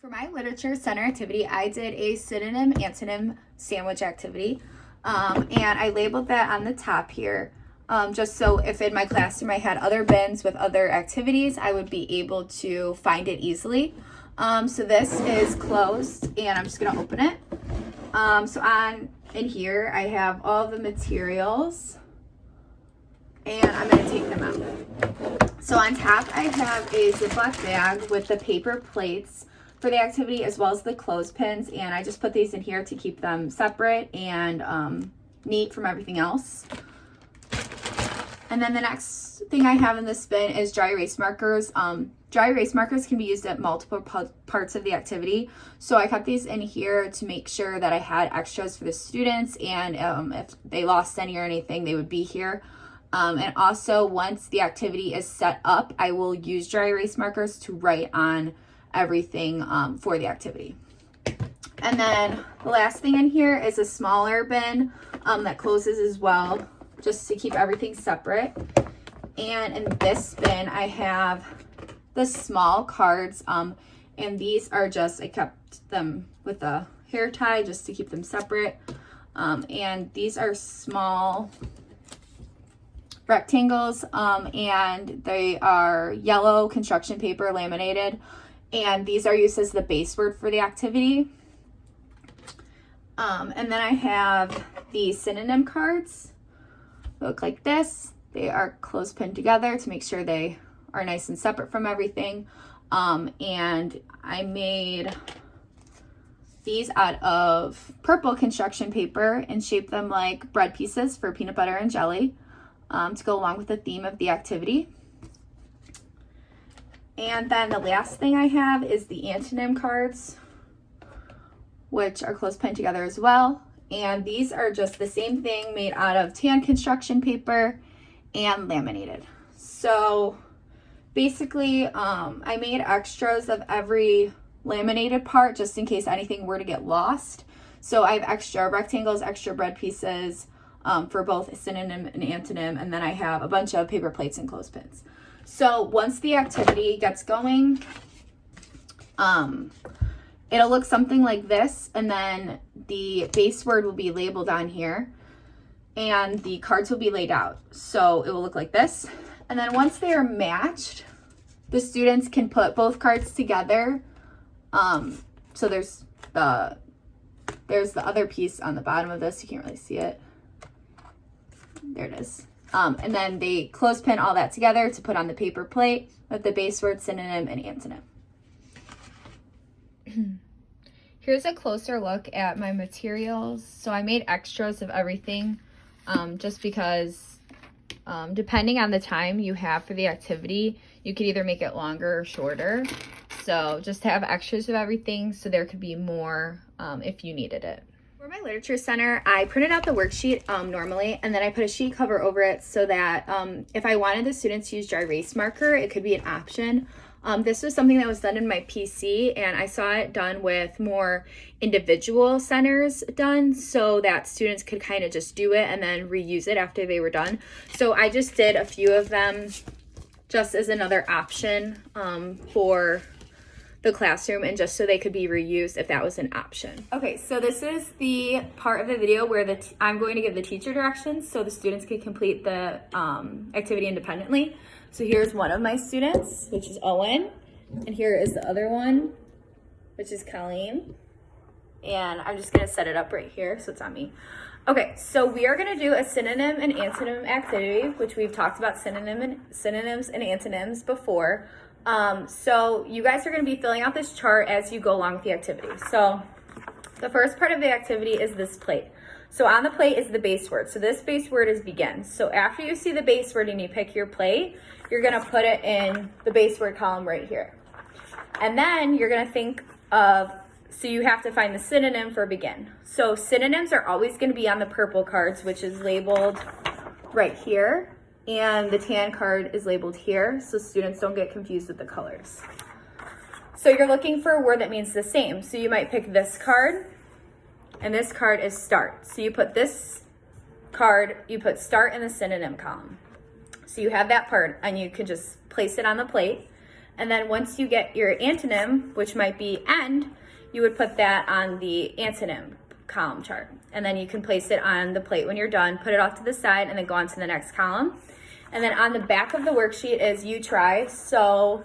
For my literature center activity, I did a synonym antonym sandwich activity, and I labeled that on the top here, just so if in my classroom I had other bins with other activities, I would be able to find it easily. So this is closed, and I'm just going to open it. So in here I have all the materials, and I'm going to take them out. So on top I have a Ziploc bag with the paper plates for the activity as well as the clothespins, and I just put these in here to keep them separate and neat from everything else. And then the next thing I have in this bin is dry erase markers. Dry erase markers can be used at multiple parts of the activity, so I kept these in here to make sure that I had extras for the students, and if they lost any or anything, they would be here. And also, once the activity is set up, I will use dry erase markers to write on everything for the activity. And then the last thing in here is a smaller bin that closes as well, just to keep everything separate. And in this bin I have the small cards, and these are just, I kept them with a hair tie just to keep them separate. And these are small rectangles, and they are yellow construction paper laminated, and these are used as the base word for the activity. And then I have the synonym cards. They look like this. They are clothespin together to make sure they are nice and separate from everything. And I made these out of purple construction paper and shaped them like bread pieces for peanut butter and jelly, to go along with the theme of the activity. And then the last thing I have is the antonym cards, which are clothespin together as well. And these are just the same thing, made out of tan construction paper and laminated. So basically, I made extras of every laminated part just in case anything were to get lost. So I have extra rectangles, extra bread pieces for both synonym and antonym, and then I have a bunch of paper plates and clothespins. So once the activity gets going, it'll look something like this, and then the base word will be labeled on here, and the cards will be laid out. So it will look like this. And then once they are matched, the students can put both cards together. So there's the other piece on the bottom of this. You can't really see it. There it is. And then they clothespin all that together to put on the paper plate with the base word, synonym, and antonym. Here's a closer look at my materials. So I made extras of everything, just because depending on the time you have for the activity, you could either make it longer or shorter. So just to have extras of everything so there could be more if you needed it. For my literature center, I printed out the worksheet normally, and then I put a sheet cover over it so that if I wanted the students to use dry erase marker, it could be an option. This was something that was done in my PC, and I saw it done with more individual centers done so that students could kind of just do it and then reuse it after they were done. So I just did a few of them just as another option for the classroom, and just so they could be reused if that was an option. Okay, so this is the part of the video where I'm going to give the teacher directions so the students can complete the activity independently. So here's one of my students, which is Owen, and here is the other one, which is Colleen. And I'm just gonna set it up right here so it's on me. Okay, so we are gonna do a synonym and antonym activity, which we've talked about synonyms and antonyms before. So you guys are gonna be filling out this chart as you go along with the activity. So the first part of the activity is this plate. So on the plate is the base word. So this base word is begin. So after you see the base word and you pick your plate, you're gonna put it in the base word column right here. And then you're gonna think of, so you have to find the synonym for begin. So synonyms are always gonna be on the purple cards, which is labeled right here. And the tan card is labeled here, so students don't get confused with the colors. So you're looking for a word that means the same. So you might pick this card, and this card is start. So you put this card, you put start in the synonym column. So you have that part, and you can just place it on the plate. And then once you get your antonym, which might be end, you would put that on the antonym column chart. And then you can place it on the plate when you're done, put it off to the side, and then go on to the next column. And then on the back of the worksheet is you try. So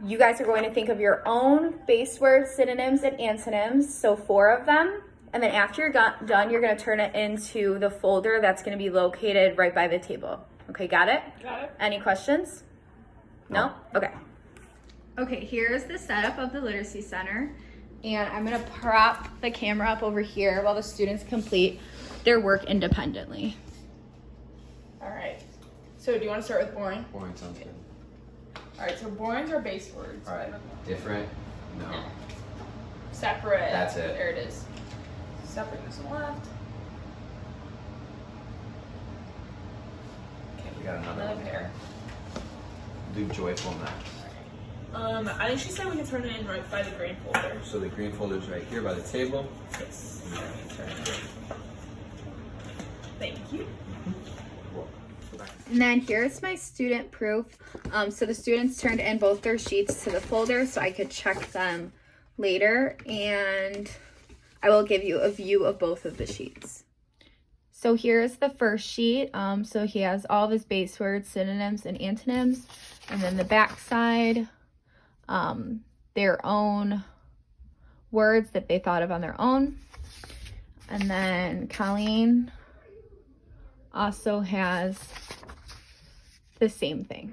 you guys are going to think of your own base words, synonyms, and antonyms, so 4 of them. And then after you're done, you're going to turn it into the folder that's going to be located right by the table. Okay, got it? Got it. Any questions? No? Okay. Okay, here's the setup of the Literacy Center. And I'm going to prop the camera up over here while the students complete their work independently. All right. So do you want to start with boring? Boring sounds good. All right, so boring's are base words. All right. Different? No. Separate. That's it. There it is. Separate this on the left. Okay, We got another one. pair. Do joyful next. I think she said we can turn it in right by the green folder. So the green folder's right here by the table. Yes. Thank you. And then here's my student proof. So the students turned in both their sheets to the folder so I could check them later, and I will give you a view of both of the sheets. So here's the first sheet. So he has all of his base words, synonyms, and antonyms. And then the back side, their own words that they thought of on their own. And then Colleen also has the same thing.